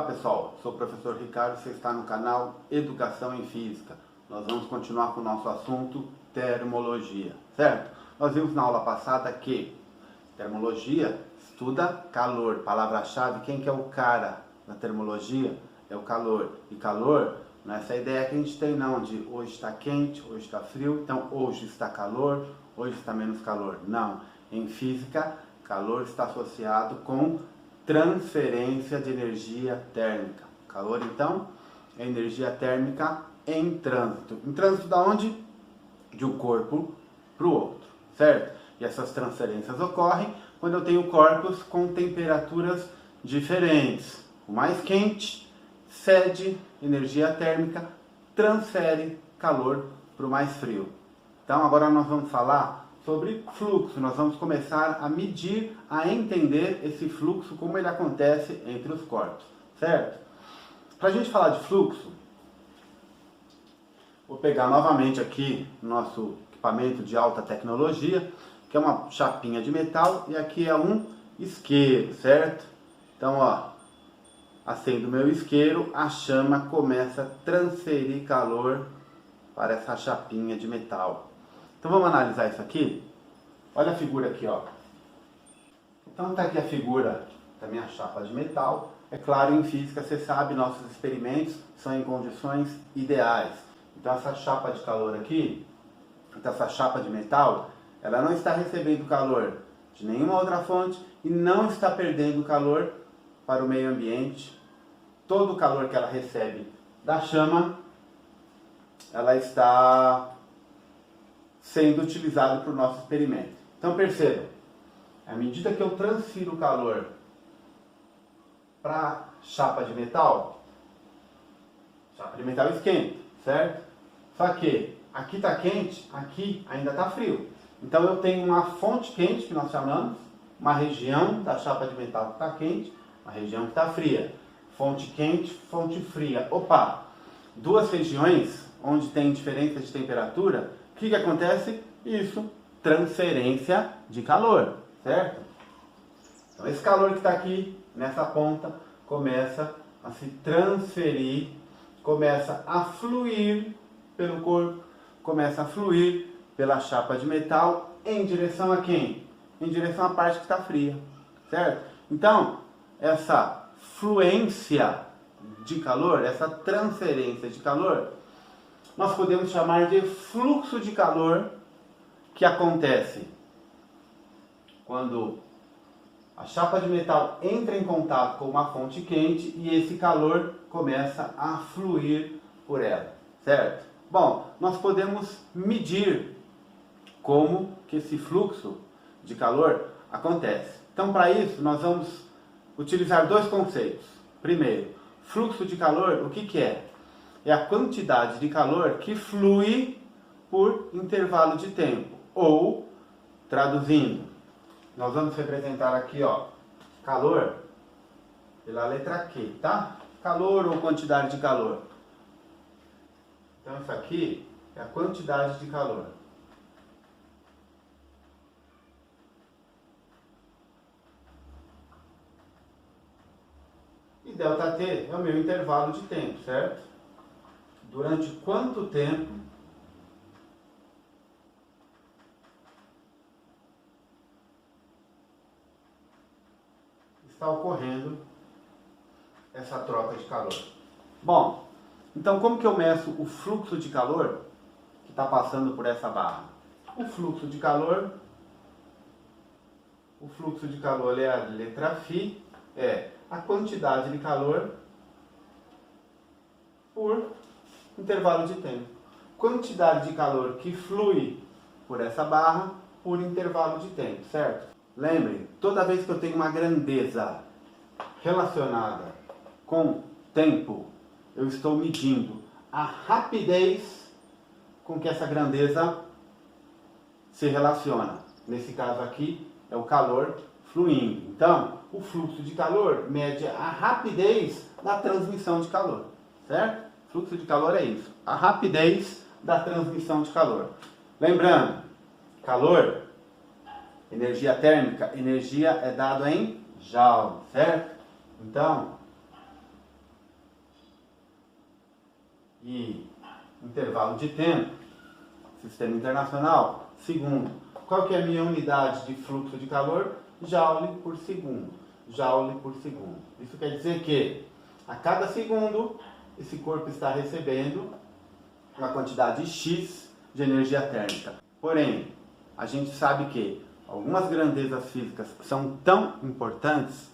Olá pessoal, sou o professor Ricardo, você está no canal Educação em Física. Nós vamos continuar com o nosso assunto termologia, certo? Nós vimos na aula passada que termologia estuda calor, palavra-chave, quem que é o cara na termologia? É o calor. E calor, não é essa ideia que a gente tem não, de hoje está quente, hoje está frio, então hoje está calor, hoje está menos calor. Não, em física, calor está associado com transferência de energia térmica. Calor, então, é energia térmica em trânsito. Em trânsito da onde? De um corpo para o outro, certo? E essas transferências ocorrem quando eu tenho corpos com temperaturas diferentes. O mais quente cede energia térmica, transfere calor para o mais frio. Então, agora nós vamos falar sobre fluxo. Nós vamos começar a medir, a entender esse fluxo, como ele acontece entre os corpos, certo? Para a gente falar de fluxo, vou pegar novamente aqui nosso equipamento de alta tecnologia, que é uma chapinha de metal, e aqui é um isqueiro, certo? Então, ó, acendo o meu isqueiro, a chama começa a transferir calor para essa chapinha de metal. Então vamos analisar isso aqui? Olha a figura aqui, ó. Então está aqui a figura da minha chapa de metal. É claro, em física, você sabe, nossos experimentos são em condições ideais. Então essa chapa de calor aqui, então essa chapa de metal, ela não está recebendo calor de nenhuma outra fonte e não está perdendo calor para o meio ambiente. Todo o calor que ela recebe da chama, ela está sendo utilizado para o nosso experimento. Então percebam, à medida que eu transfiro o calor para a chapa de metal esquenta, certo? Só que aqui está quente, aqui ainda está frio. Então eu tenho uma fonte quente, que nós chamamos, uma região da chapa de metal que está quente, uma região que está fria. Fonte quente, fonte fria. Opa! Duas regiões onde tem diferença de temperatura. O que acontece? Isso, transferência de calor, certo? Então esse calor que está aqui, nessa ponta, começa a se transferir, começa a fluir pelo corpo, começa a fluir pela chapa de metal em direção a quem? Em direção à parte que está fria, certo? Então, essa fluência de calor, essa transferência de calor, nós podemos chamar de fluxo de calor, que acontece quando a chapa de metal entra em contato com uma fonte quente e esse calor começa a fluir por ela, certo? Bom, nós podemos medir como que esse fluxo de calor acontece. Então, para isso, nós vamos utilizar dois conceitos. Primeiro, fluxo de calor, o que é? É a quantidade de calor que flui por intervalo de tempo. Ou, traduzindo, nós vamos representar aqui, ó, calor pela letra Q, tá? Calor ou quantidade de calor. Então, isso aqui é a quantidade de calor. E ΔT é o meu intervalo de tempo, certo? Durante quanto tempo está ocorrendo essa troca de calor? Bom, então como que eu meço o fluxo de calor que está passando por essa barra? O fluxo de calor é a letra Φ, é a quantidade de calor por intervalo de tempo. Quantidade de calor que flui por essa barra por intervalo de tempo, certo? Lembrem, toda vez que eu tenho uma grandeza relacionada com tempo, eu estou medindo a rapidez com que essa grandeza se relaciona. Nesse caso aqui, é o calor fluindo. Então, o fluxo de calor mede a rapidez da transmissão de calor, certo? Fluxo de calor é isso, a rapidez da transmissão de calor. Lembrando, calor, energia térmica, energia é dado em joule, certo? Então, e intervalo de tempo, sistema internacional, segundo. Qual que é a minha unidade de fluxo de calor? Joule por segundo. Joule por segundo. Isso quer dizer que a cada segundo esse corpo está recebendo uma quantidade X de energia térmica. Porém, a gente sabe que algumas grandezas físicas são tão importantes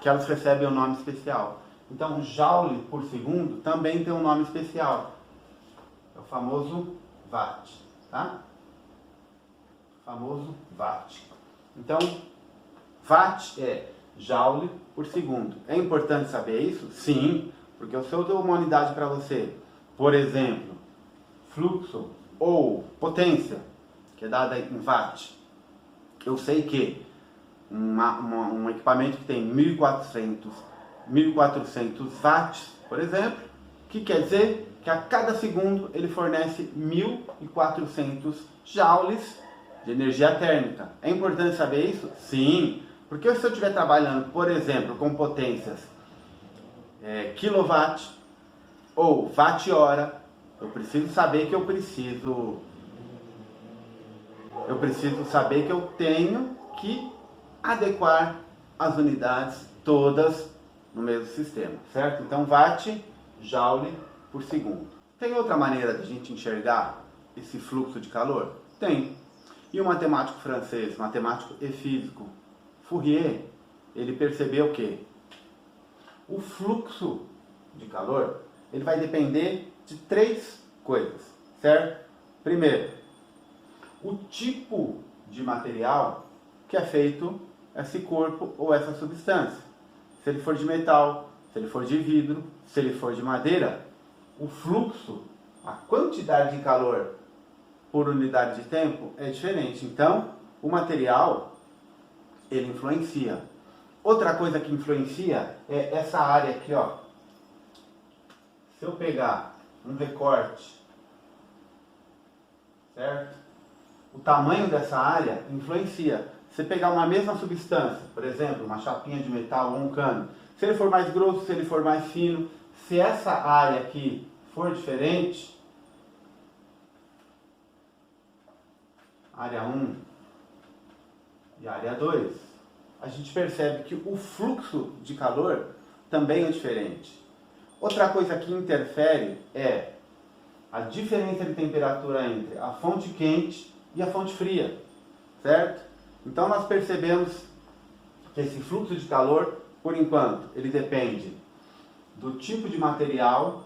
que elas recebem um nome especial. Então, joule por segundo também tem um nome especial. É o famoso watt, tá? O famoso watt. Então, watt é joule por segundo. É importante saber isso? Sim, porque se eu dou uma unidade para você, por exemplo, fluxo ou potência, que é dada em watt, eu sei que um equipamento que tem 1400 watts, por exemplo, que quer dizer que a cada segundo ele fornece 1400 joules de energia térmica. É importante saber isso? Sim, porque se eu estiver trabalhando, por exemplo, com potências quilowatt ou watt-hora, eu preciso saber que eu tenho que adequar as unidades todas no mesmo sistema, certo? Então, watt, joule por segundo. Tem outra maneira de a gente enxergar esse fluxo de calor? Tem. E o matemático francês, matemático e físico, Fourier, ele percebeu que o fluxo de calor, ele vai depender de três coisas, certo? Primeiro, o tipo de material que é feito esse corpo ou essa substância. Se ele for de metal, se ele for de vidro, se ele for de madeira, o fluxo, a quantidade de calor por unidade de tempo é diferente. Então, o material, ele influencia. Outra coisa que influencia é essa área aqui, ó. Se eu pegar um recorte, certo? O tamanho dessa área influencia. Se pegar uma mesma substância, por exemplo, uma chapinha de metal ou um cano, se ele for mais grosso, se ele for mais fino, se essa área aqui for diferente, área 1 e área 2, a gente percebe que o fluxo de calor também é diferente. Outra coisa que interfere é a diferença de temperatura entre a fonte quente e a fonte fria, certo? Então nós percebemos que esse fluxo de calor, por enquanto, ele depende do tipo de material,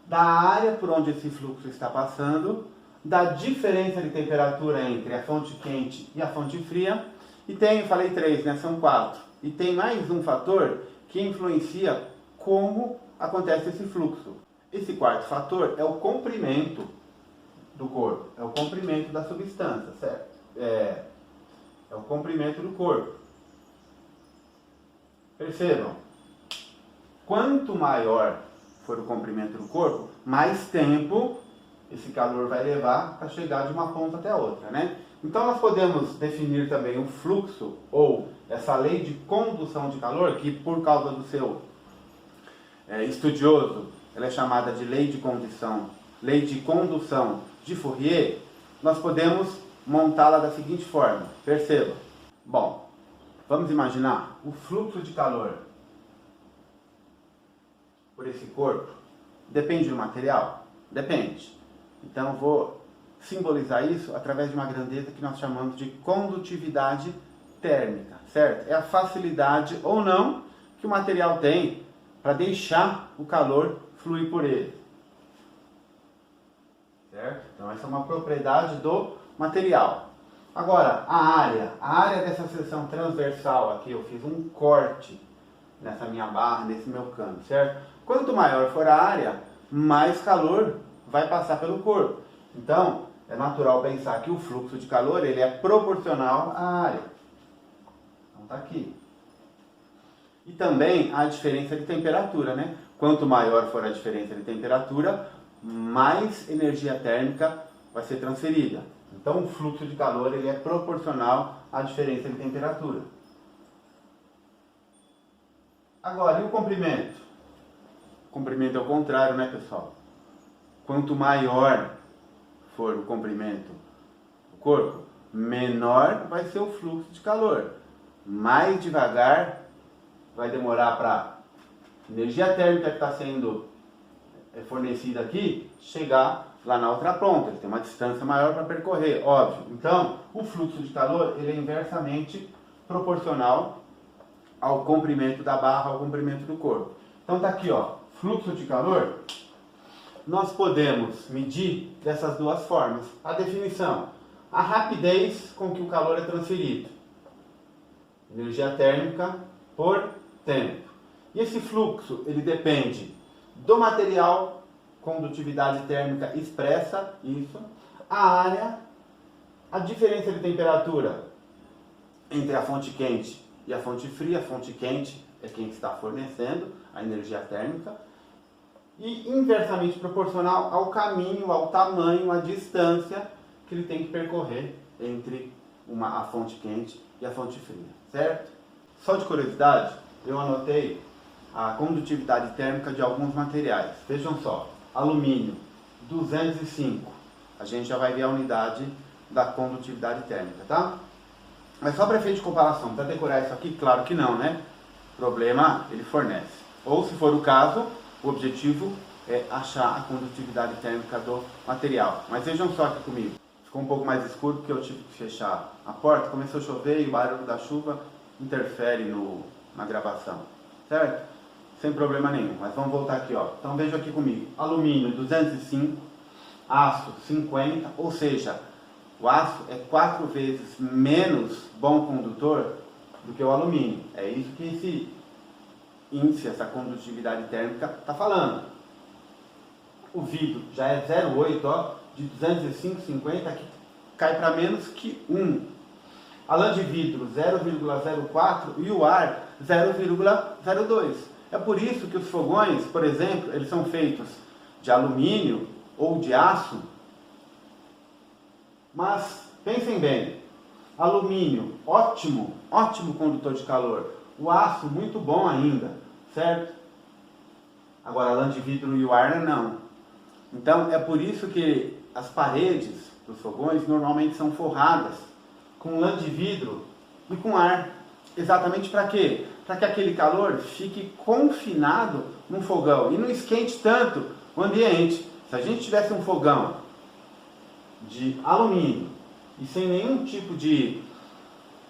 da área por onde esse fluxo está passando, da diferença de temperatura entre a fonte quente e a fonte fria, e tem, eu falei três, né? São quatro. E tem mais um fator que influencia como acontece esse fluxo. Esse quarto fator é o comprimento do corpo, é o comprimento da substância, certo? É o comprimento do corpo. Percebam, quanto maior for o comprimento do corpo, mais tempo esse calor vai levar para chegar de uma ponta até a outra, né? Então nós podemos definir também o fluxo, ou essa lei de condução de calor, que por causa do seu estudioso, ela é chamada de lei de condução de Fourier. Nós podemos montá-la da seguinte forma, perceba. Bom, vamos imaginar o fluxo de calor por esse corpo. Depende do material? Depende. Então eu vou simbolizar isso através de uma grandeza que nós chamamos de condutividade térmica, certo? É a facilidade ou não que o material tem para deixar o calor fluir por ele, certo? Então essa é uma propriedade do material. Agora, a área dessa seção transversal aqui, eu fiz um corte nessa minha barra, nesse meu cano, certo? Quanto maior for a área, mais calor vai passar pelo corpo. Então, é natural pensar que o fluxo de calor ele é proporcional à área. Então tá aqui. E também a diferença de temperatura, né? Quanto maior for a diferença de temperatura, mais energia térmica vai ser transferida. Então o fluxo de calor ele é proporcional à diferença de temperatura. Agora, e o comprimento? O comprimento é o contrário, né, pessoal? quanto maior for o comprimento do corpo, menor vai ser o fluxo de calor. Mais devagar vai demorar para energia térmica que está sendo fornecida aqui chegar lá na outra ponta. Ele tem uma distância maior para percorrer, óbvio. Então, o fluxo de calor ele é inversamente proporcional ao comprimento da barra, ao comprimento do corpo. Então tá aqui, ó, fluxo de calor. Nós podemos medir dessas duas formas. A definição: a rapidez com que o calor é transferido. Energia térmica por tempo. E esse fluxo, ele depende do material, condutividade térmica expressa, isso, a área, a diferença de temperatura entre a fonte quente e a fonte fria. A fonte quente é quem está fornecendo a energia térmica, e inversamente proporcional ao caminho, ao tamanho, à distância que ele tem que percorrer entre a fonte quente e a fonte fria, certo? Só de curiosidade, eu anotei a condutividade térmica de alguns materiais. Vejam só, alumínio 205, a gente já vai ver a unidade da condutividade térmica, tá? Mas só para efeito de comparação, para decorar isso aqui, claro que não, né? Problema, ele fornece. Ou se for o caso, o objetivo é achar a condutividade térmica do material. Mas vejam só aqui comigo. Ficou um pouco mais escuro porque eu tive que fechar a porta, começou a chover e o barulho da chuva interfere na gravação, certo? Sem problema nenhum, mas vamos voltar aqui, ó. Então veja aqui comigo, alumínio 205, aço 50, ou seja, o aço é 4 vezes menos bom condutor do que o alumínio. É isso que esse índice, essa condutividade térmica está falando. O vidro já é 0,8, ó, de 205,50 que cai para menos que 1. A lã de vidro 0,04 e o ar 0,02. É por isso que os fogões, por exemplo, eles são feitos de alumínio ou de aço. Mas pensem bem, alumínio ótimo, ótimo condutor de calor. O aço muito bom ainda, certo? Agora a lã de vidro e o ar não. Então é por isso que as paredes dos fogões normalmente são forradas com lã de vidro e com ar. Exatamente para quê? Para que aquele calor fique confinado no fogão e não esquente tanto o ambiente. Se a gente tivesse um fogão de alumínio e sem nenhum tipo de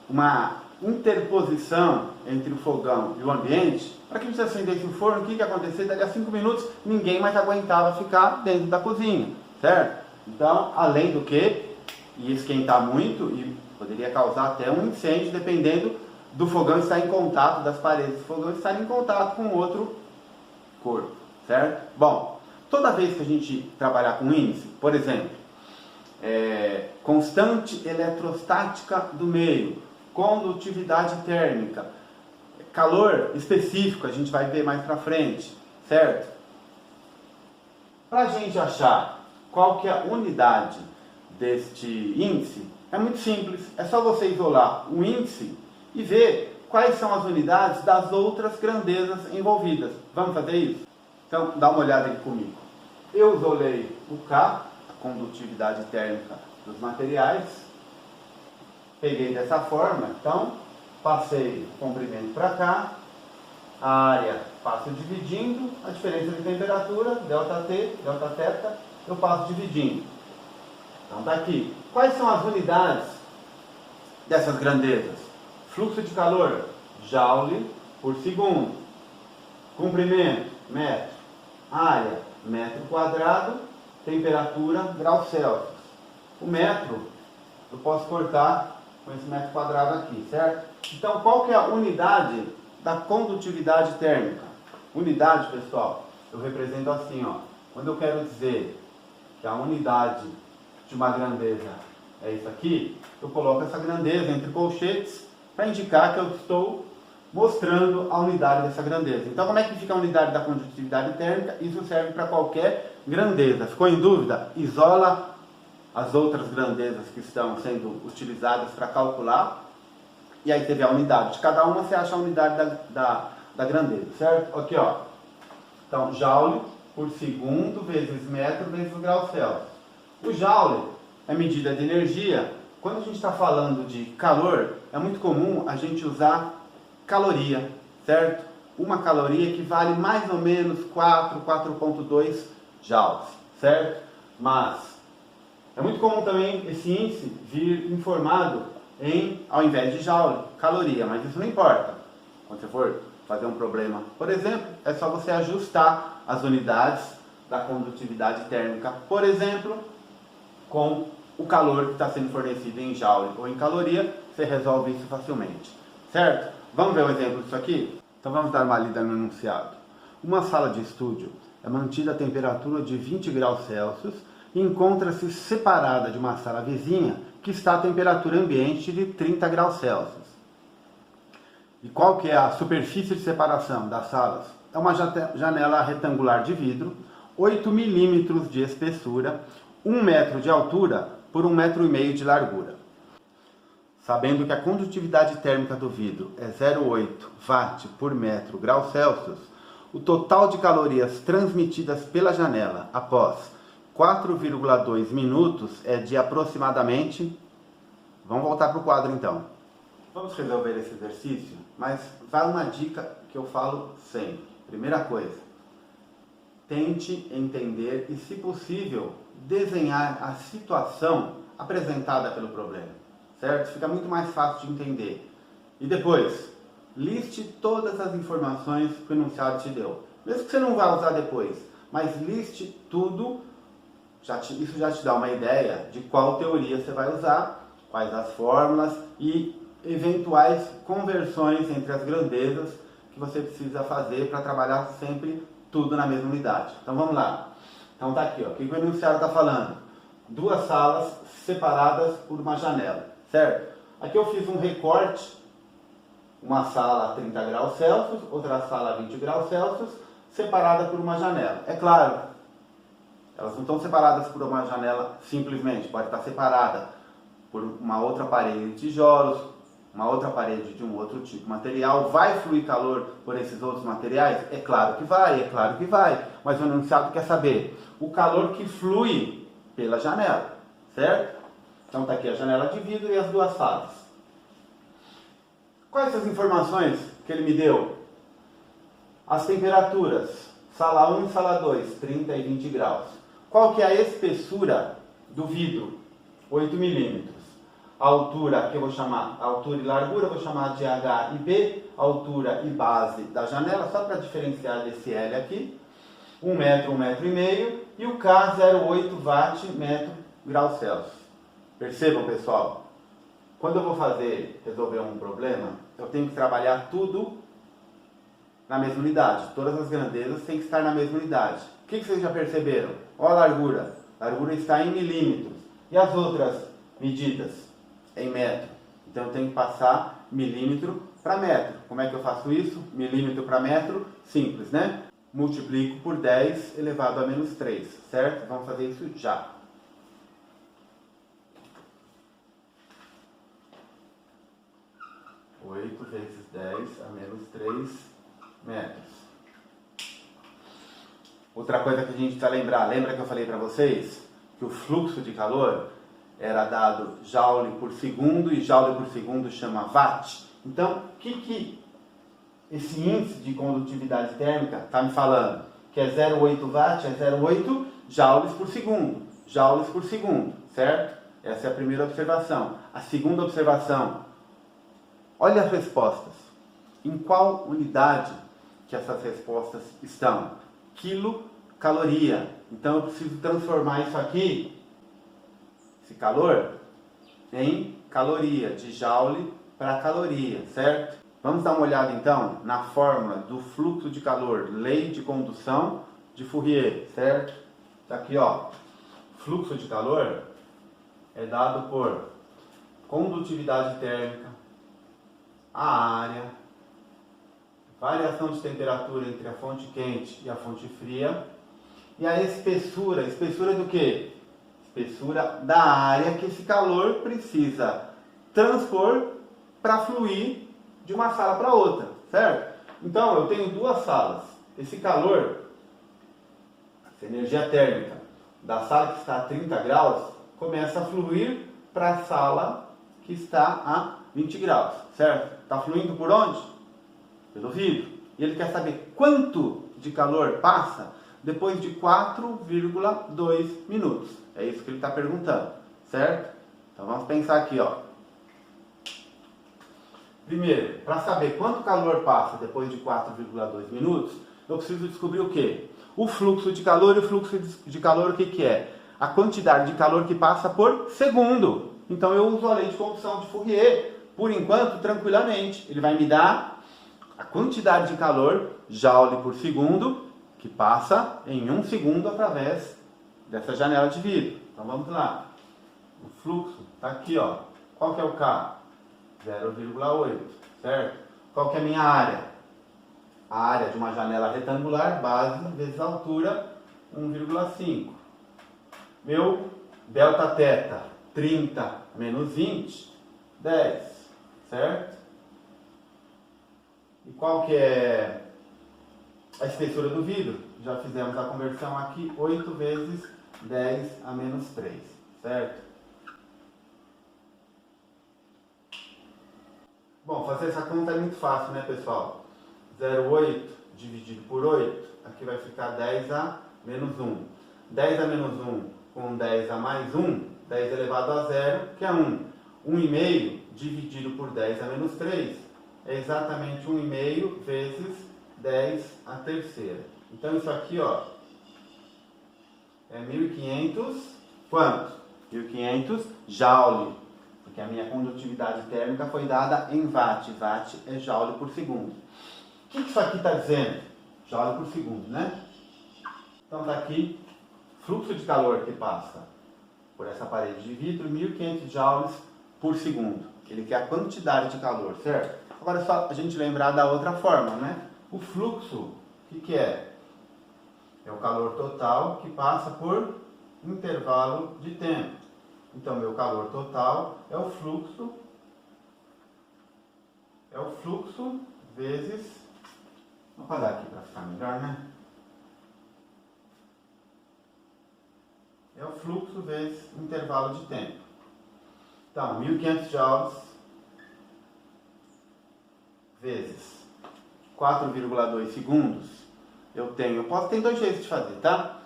uma interposição entre o fogão e o ambiente, para que você acendesse o forno, o que ia acontecer? Daqui a 5 minutos ninguém mais aguentava ficar dentro da cozinha, certo? Então, além do que, ia esquentar muito e poderia causar até um incêndio, dependendo do fogão estar em contato, das paredes do fogão estar em contato com outro corpo, certo? Bom, toda vez que a gente trabalhar com índice, por exemplo, constante eletrostática do meio, condutividade térmica, calor específico, a gente vai ver mais pra frente, certo? Para a gente achar qual que é a unidade deste índice, é muito simples, é só você isolar o índice e ver quais são as unidades das outras grandezas envolvidas. Vamos fazer isso? Então, dá uma olhada aqui comigo. Eu isolei o K, a condutividade térmica dos materiais, peguei dessa forma, então passei o comprimento para cá, a área passo dividindo, a diferença de temperatura, ΔT, Δθ, eu passo dividindo. Então tá aqui. Quais são as unidades dessas grandezas? Fluxo de calor, joule por segundo. Comprimento, metro. Área, metro quadrado. Temperatura, graus Celsius. O metro, eu posso cortar com esse metro quadrado aqui, certo? Então, qual que é a unidade da condutividade térmica? Unidade, pessoal, eu represento assim, ó. Quando eu quero dizer que a unidade de uma grandeza é isso aqui, eu coloco essa grandeza entre colchetes para indicar que eu estou mostrando a unidade dessa grandeza. Então, como é que fica a unidade da condutividade térmica? Isso serve para qualquer grandeza. Ficou em dúvida? Isola as outras grandezas que estão sendo utilizadas para calcular, e aí você vê a unidade de cada uma, você acha a unidade da grandeza, certo? Aqui, ó. Então, joule por segundo vezes metro vezes graus Celsius. O joule é medida de energia. Quando a gente está falando de calor, é muito comum a gente usar caloria, certo? Uma caloria equivale mais ou menos 4,2 joules, certo? Mas é muito comum também esse índice vir informado em, ao invés de joule, caloria, mas isso não importa. Quando você for fazer um problema, por exemplo, é só você ajustar as unidades da condutividade térmica, por exemplo, com o calor que está sendo fornecido em joule ou em caloria, você resolve isso facilmente, certo? Vamos ver um exemplo disso aqui? Então vamos dar uma lida no enunciado. Uma sala de estúdio é mantida a temperatura de 20 graus Celsius e encontra-se separada de uma sala vizinha que está a temperatura ambiente de 30 graus Celsius. E qual que é a superfície de separação das salas? É uma janela retangular de vidro, 8 milímetros de espessura, 1 metro de altura por 1,5 metro de largura. Sabendo que a condutividade térmica do vidro é 0,8 watt por metro grau Celsius, o total de calorias transmitidas pela janela após 4,2 minutos é de aproximadamente... Vamos voltar para o quadro então. Vamos resolver esse exercício, mas vai uma dica que eu falo sempre. Primeira coisa, tente entender e, se possível, desenhar a situação apresentada pelo problema, certo? Fica muito mais fácil de entender. E depois, liste todas as informações que o enunciado te deu. Mesmo que você não vá usar depois, mas liste tudo, isso já te dá uma ideia de qual teoria você vai usar, quais as fórmulas e eventuais conversões entre as grandezas que você precisa fazer para trabalhar sempre tudo na mesma unidade. Então vamos lá. Então tá aqui, ó. O que o enunciado está falando? Duas salas separadas por uma janela, certo? Aqui eu fiz um recorte, uma sala a 30 graus Celsius, outra sala a 20 graus Celsius, separada por uma janela. É claro, elas não estão separadas por uma janela simplesmente, pode estar separada por uma outra parede de tijolos, uma outra parede de um outro tipo de material. Vai fluir calor por esses outros materiais? É claro que vai, mas o enunciado quer saber o calor que flui pela janela, certo? Então está aqui a janela de vidro e as duas salas. Quais as informações que ele me deu? As temperaturas, sala 1 e sala 2, 30 e 20 graus. Qual que é a espessura do vidro? 8 milímetros. A altura, que eu vou chamar, altura e largura, eu vou chamar de H e B, altura e base da janela, só para diferenciar desse L aqui. 1 metro, 1,5 metro, e o K, 0,8 watt metro grau Celsius. Percebam, pessoal, quando eu vou resolver um problema, eu tenho que trabalhar tudo na mesma unidade. Todas as grandezas têm que estar na mesma unidade. O que vocês já perceberam? Olha a largura. A largura está em milímetros. E as outras medidas? Em metro. Então eu tenho que passar milímetro para metro. Como é que eu faço isso? Milímetro para metro? Simples, né? Multiplico por 10 elevado a menos 3, certo? Vamos fazer isso já. Oito vezes 10 a menos 3 metros. Outra coisa que a gente precisa lembrar, lembra que eu falei para vocês que o fluxo de calor era dado joule por segundo e joule por segundo chama watt? Então, o que esse índice de condutividade térmica está me falando? Que é 0,8 watt, é 0,8 joules por segundo. Joules por segundo, certo? Essa é a primeira observação. A segunda observação, olha as respostas. Em qual unidade que essas respostas estão? Quilocaloria. Então eu preciso transformar isso aqui, esse calor, em caloria, de joule para caloria, certo? Vamos dar uma olhada então na fórmula do fluxo de calor, lei de condução de Fourier, certo? Tá aqui, ó. Fluxo de calor é dado por condutividade térmica, a área, variação de temperatura entre a fonte quente e a fonte fria, e a espessura. Espessura do quê? Espessura da área que esse calor precisa transpor para fluir de uma sala para outra, certo? Então eu tenho duas salas. Esse calor essa energia térmica da sala que está a 30 graus começa a fluir para a sala que está a 20 graus, certo? Está fluindo por onde? Pelo vidro. E ele quer saber quanto de calor passa depois de 4,2 minutos. É isso que ele está perguntando, certo? Então vamos pensar aqui, ó. Primeiro, para saber quanto calor passa depois de 4,2 minutos, eu preciso descobrir o quê? O fluxo de calor. E o fluxo de calor, o que que é? A quantidade de calor que passa por segundo. Então eu uso a lei de condução de Fourier, por enquanto, tranquilamente. Ele vai me dar a quantidade de calor, joule por segundo, que passa em 1 segundo através dessa janela de vidro. Então vamos lá. O fluxo está aqui, ó. Qual que é o K? 0,8, certo? Qual que é a minha área? A área de uma janela retangular, base vezes altura, 1,5. Meu delta θ, 30 menos 20, 10, certo? E qual que é a espessura do vidro? Já fizemos a conversão aqui, 8 vezes 10 a menos 3, certo? Bom, fazer essa conta é muito fácil, né, pessoal? 0,8 dividido por 8, aqui vai ficar 10 a menos 1. 10 a menos 1 com 10 a mais 1, 10 elevado a 0, que é 1. 1,5 dividido por 10 a menos 3 é exatamente 1,5 vezes 10 a terceira. Então isso aqui, ó, é 1.500, quanto? 1.500 joule, porque a minha condutividade térmica foi dada em watt. Watt é joule por segundo. O que isso aqui está dizendo? Joule por segundo, né? Então está aqui, fluxo de calor que passa por essa parede de vidro, 1.500 joules por segundo. Ele quer a quantidade de calor, certo? Agora é só a gente lembrar da outra forma, né? O fluxo, o que é? É o calor total que passa por intervalo de tempo. Então, meu calor total é o fluxo vezes... Vou apagar aqui para ficar melhor, né? É o fluxo vezes intervalo de tempo. Então, 1.500 joules vezes 4,2 segundos, tem dois jeitos de fazer, tá?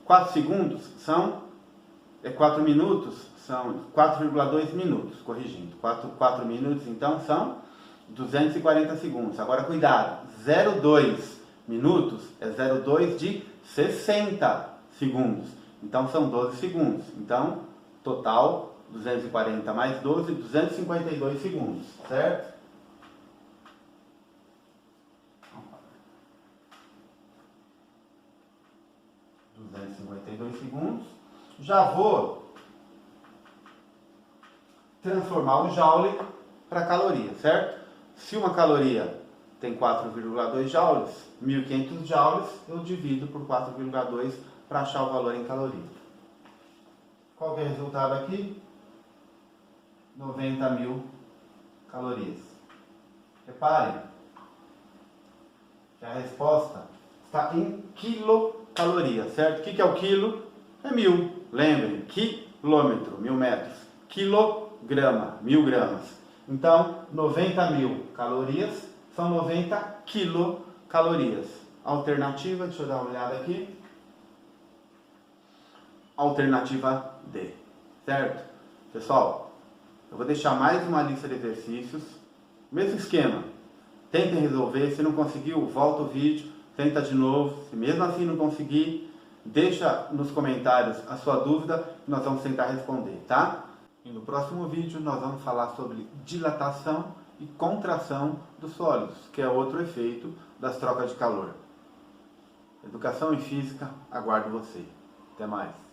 4 segundos são 4 minutos, são 4,2 minutos, corrigindo. 4 minutos, então, são 240 segundos. Agora, cuidado, 0,2 minutos é 0,2 de 60 segundos. Então, são 12 segundos. Então, total, 240 mais 12, 252 segundos, certo? Segundos. Já vou transformar o joule para caloria, certo? Se uma caloria tem 4,2 joules, 1.500 joules, eu divido por 4,2 para achar o valor em caloria. Qual que é o resultado aqui? 90.000 calorias. Reparem que a resposta está em quilocaloria, certo? O que é o quilo? É 1.000. Lembrem, quilômetro, 1.000 metros. Quilograma, 1.000 gramas. Então, 90.000 calorias são 90 quilocalorias. Alternativa, deixa eu dar uma olhada aqui. Alternativa D, certo? Pessoal, eu vou deixar mais uma lista de exercícios. Mesmo esquema. Tentem resolver. Se não conseguiu, volta o vídeo. Tenta de novo. Se mesmo assim não conseguir, deixa nos comentários a sua dúvida e nós vamos tentar responder, tá? E no próximo vídeo nós vamos falar sobre dilatação e contração dos sólidos, que é outro efeito das trocas de calor. Educação em Física, aguardo você. Até mais.